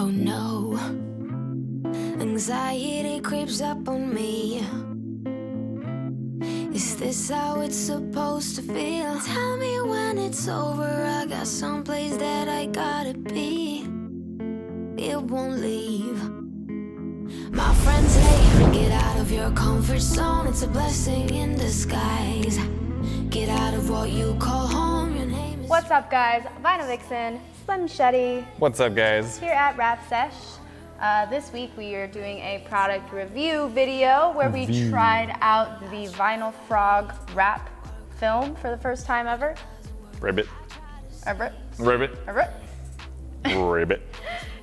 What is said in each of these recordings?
Oh no, anxiety creeps up on me. Is this how it's supposed to feel? Tell me when it's over, I got someplace that I gotta be. It won't leave. My friends say, get out of your comfort zone, it's a blessing in disguise. Get out of what you call home, your name is... What's up guys, Vinyl Vixen, Slim Shetty. What's up guys? Here at Wrapsesh. This week we are doing a product review video where we tried out the Vinyl Frog wrap film for the first time ever. Ribbit. Ribbit. Ribbit. Ribbit. Ribbit.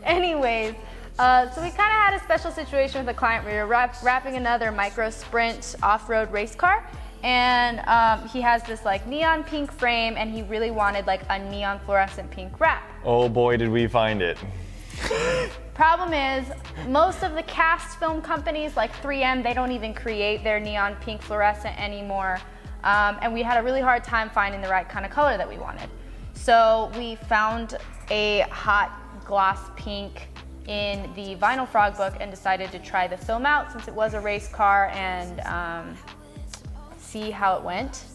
Anyways, so we kind of had a special situation with a client. We were wrapping another micro sprint off-road race car, and he has this like neon pink frame, and he really wanted like a neon fluorescent pink wrap. Oh boy, did we find it. Problem is, most of the cast film companies like 3M, they don't even create their neon pink fluorescent anymore. And we had a really hard time finding the right kind of color that we wanted. So we found a hot gloss pink in the Vinyl Frog book and decided to try the film out since it was a race car and see how it went.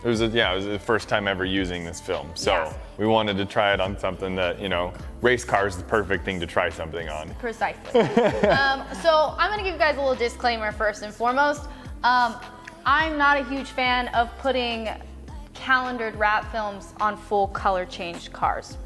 It was the first time ever using this film. So Yeah. we wanted to try it on something that, you know, race car is the perfect thing to try something on. Precisely. So I'm gonna give you guys a little disclaimer first and foremost. I'm not a huge fan of putting calendared wrap films on full color changed cars.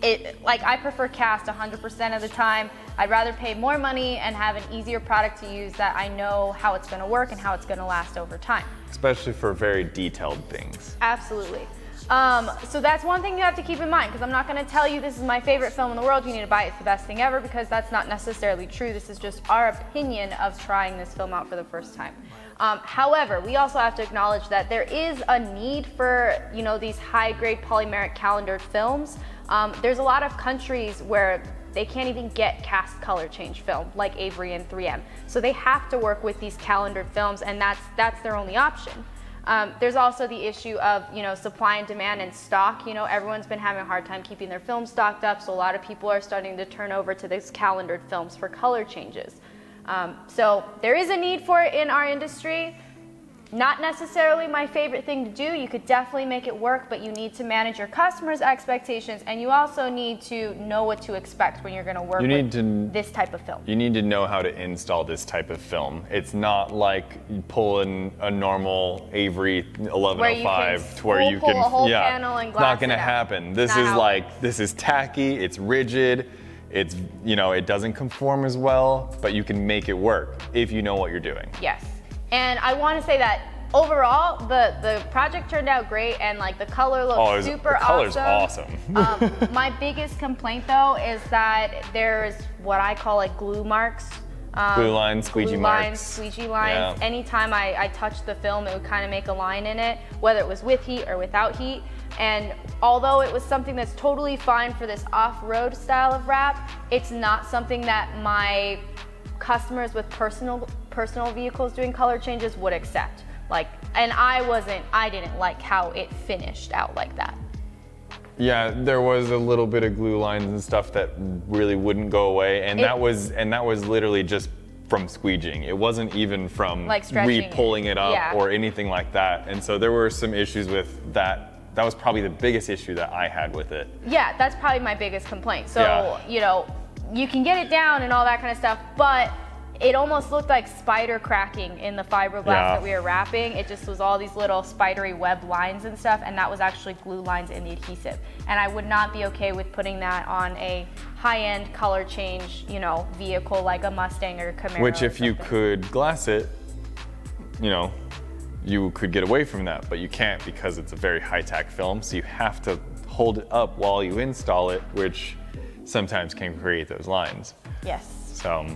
I prefer cast 100% of the time. I'd rather pay more money and have an easier product to use that I know how it's gonna work and how it's gonna last over time. Especially for very detailed things. Absolutely. So that's one thing you have to keep in mind, because I'm not going to tell you this is my favorite film in the world, you need to buy it, it's the best thing ever, because that's not necessarily true. This is just our opinion of trying this film out for the first time. However, we also have to acknowledge that there is a need for, you know, these high-grade polymeric calendared films. There's a lot of countries where they can't even get cast color change film, like Avery and 3M. So they have to work with these calendared films, and that's their only option. There's also the issue of, you know, supply and demand and stock. You know, everyone's been having a hard time keeping their film stocked up, so a lot of people are starting to turn over to these calendared films for color changes. So there is a need for it in our industry. Not necessarily my favorite thing to do. You could definitely make it work, but you need to manage your customers' expectations, and you also need to know what to expect when you're going to work with this type of film. You need to know how to install this type of film. It's not like pulling a normal Avery 1105 to where you can pull a whole panel and glass not going to it out. happen. This is tacky, it's rigid, it's, you know, it doesn't conform as well, but you can make it work if you know what you're doing. Yes. And I want to say that overall, the project turned out great, and like the color looks super awesome. The color's awesome. My biggest complaint though is that there's what I call like glue marks. Glue lines, squeegee marks. Squeegee lines. Yeah. Anytime I touched the film, it would kind of make a line in it, whether it was with heat or without heat. And although it was something that's totally fine for this off-road style of wrap, it's not something that my customers with personal vehicles doing color changes would accept. And I didn't like how it finished out like that. Yeah, there was a little bit of glue lines and stuff that really wouldn't go away, and that was literally just from squeegeeing. It wasn't even from like re-pulling it up or anything like that. And so there were some issues with that. That was probably the biggest issue that I had with it. Yeah, that's probably my biggest complaint. So, you know, you can get it down and all that kind of stuff, but it almost looked like spider cracking in the fiberglass that we were wrapping. It just was all these little spidery web lines and stuff, and that was actually glue lines in the adhesive. And I would not be okay with putting that on a high-end color change, you know, vehicle like a Mustang or a Camaro. Which if you could glass it, you know, you could get away from that, but you can't because it's a very high-tack film, so you have to hold it up while you install it, which sometimes can create those lines. Yes. So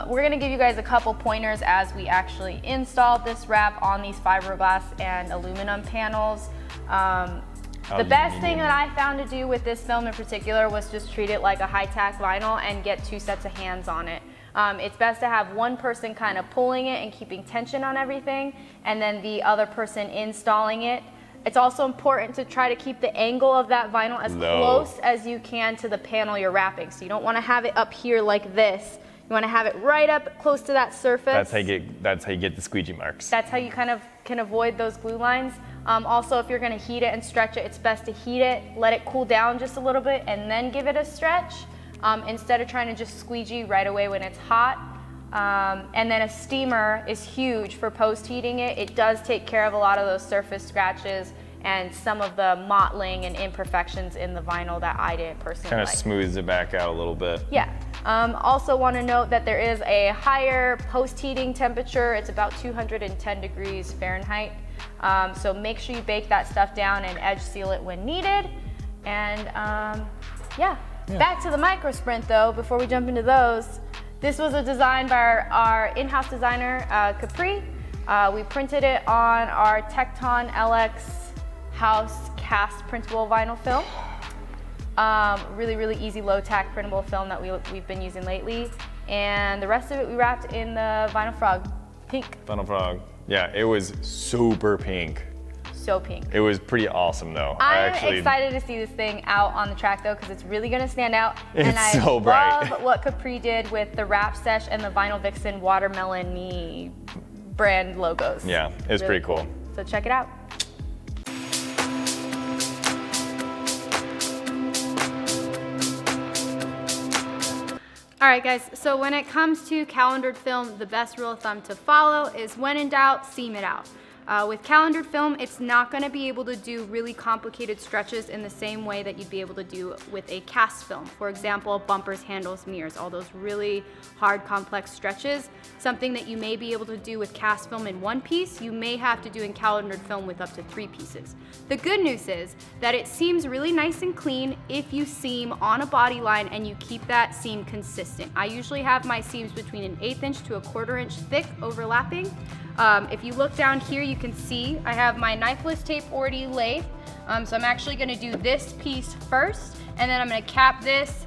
we're gonna give you guys a couple pointers as we actually installed this wrap on these fiberglass and aluminum panels. The best thing that I found to do with this film in particular was just treat it like a high-tack vinyl and get 2 sets of hands on it. It's best to have one person kind of pulling it and keeping tension on everything, and then the other person installing it. It's also important to try to keep the angle of that vinyl as close as you can to the panel you're wrapping. So you don't want to have it up here like this. You want to have it right up close to that surface. That's how you get the squeegee marks. That's how you kind of can avoid those glue lines. Also, if you're going to heat it and stretch it, it's best to heat it, let it cool down just a little bit, and then give it a stretch instead of trying to just squeegee right away when it's hot. And then a steamer is huge for post-heating it. It does take care of a lot of those surface scratches and some of the mottling and imperfections in the vinyl that I didn't personally like. Kind of smooths it back out a little bit. Yeah. Also want to note that there is a higher post-heating temperature. It's about 210 degrees Fahrenheit. So make sure you bake that stuff down and edge seal it when needed. And yeah. Back to the micro sprint though, before we jump into those. This was a design by our in-house designer, Capri. We printed it on our Tecton LX house cast printable vinyl film. Really, really easy low-tack printable film that we've been using lately. And the rest of it we wrapped in the Vinyl Frog pink. Vinyl Frog. Yeah, it was super pink. So pink. It was pretty awesome though. I'm excited to see this thing out on the track though, because it's really gonna stand out. It's so bright. Love what Capri did with the Wrapsesh and the Vinyl Vixen Watermelon brand logos. Yeah, it's really pretty cool. So check it out. All right, guys, so when it comes to calendared film, the best rule of thumb to follow is when in doubt, seam it out. With calendared film, it's not gonna be able to do really complicated stretches in the same way that you'd be able to do with a cast film. For example, bumpers, handles, mirrors, all those really hard, complex stretches. Something that you may be able to do with cast film in one piece, you may have to do in calendared film with up to 3 pieces. The good news is that it seems really nice and clean if you seam on a body line and you keep that seam consistent. I usually have my seams between an 1/8 inch to a 1/4 inch thick overlapping. If you look down here, you can see I have my knifeless tape already laid. So I'm actually gonna do this piece first, and then I'm gonna cap this,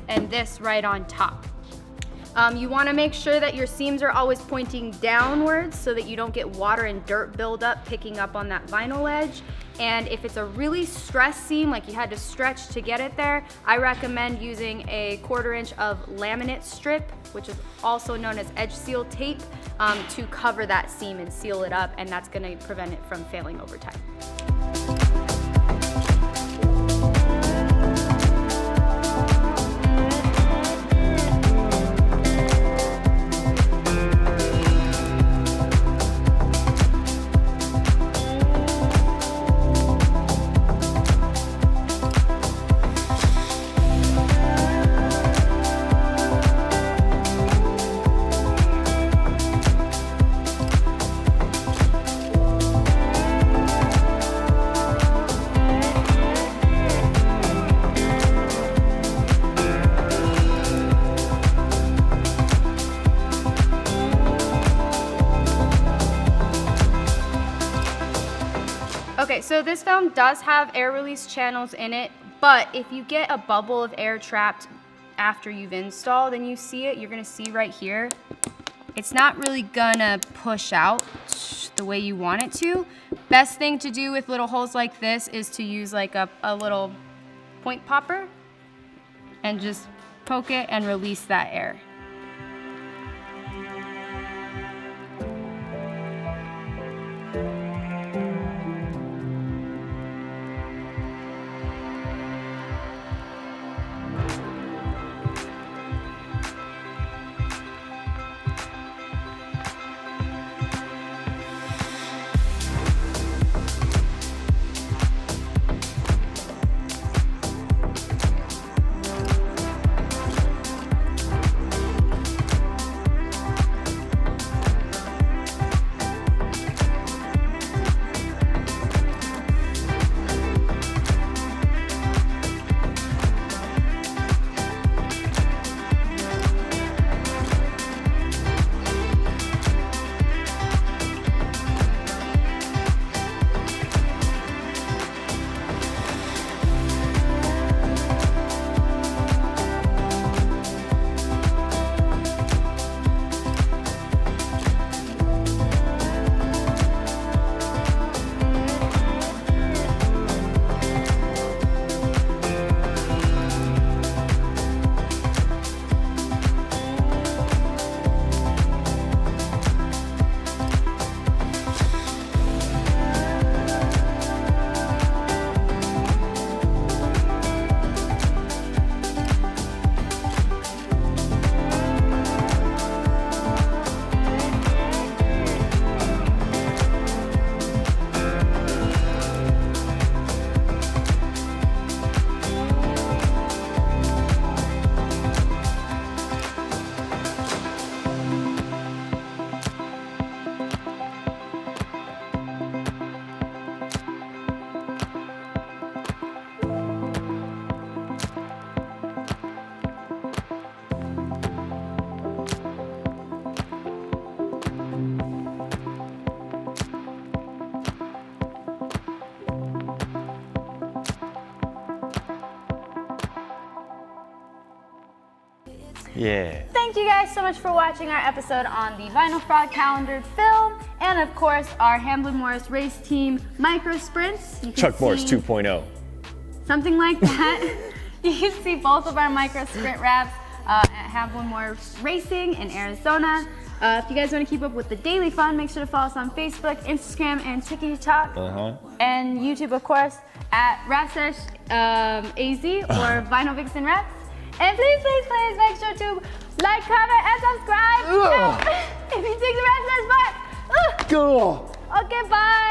and this right on top. You wanna make sure that your seams are always pointing downwards so that you don't get water and dirt buildup picking up on that vinyl edge. And if it's a really stressed seam, like you had to stretch to get it there, I recommend using a 1/4 inch of laminate strip, which is also known as edge seal tape, to cover that seam and seal it up, and that's gonna prevent it from failing over time. Okay, so this film does have air release channels in it, but if you get a bubble of air trapped after you've installed and you see it, you're gonna see right here, it's not really gonna push out the way you want it to. Best thing to do with little holes like this is to use like a little point popper and just poke it and release that air. Yeah. Thank you guys so much for watching our episode on the Vinyl Frog calendared film, and of course our Hamblin Morris race team micro sprints. You can Chuck Morris see 2.0. something like that. You can see both of our micro sprint wraps at Hamblin Morris Racing in Arizona. If you guys want to keep up with the daily fun, make sure to follow us on Facebook, Instagram, and TikTok, and YouTube, of course, at Wrapsesh AZ or Vinyl Vixen Wraps. And please, please, please make sure to like, comment, and subscribe. If you take the rest of this part. Go. Okay, bye.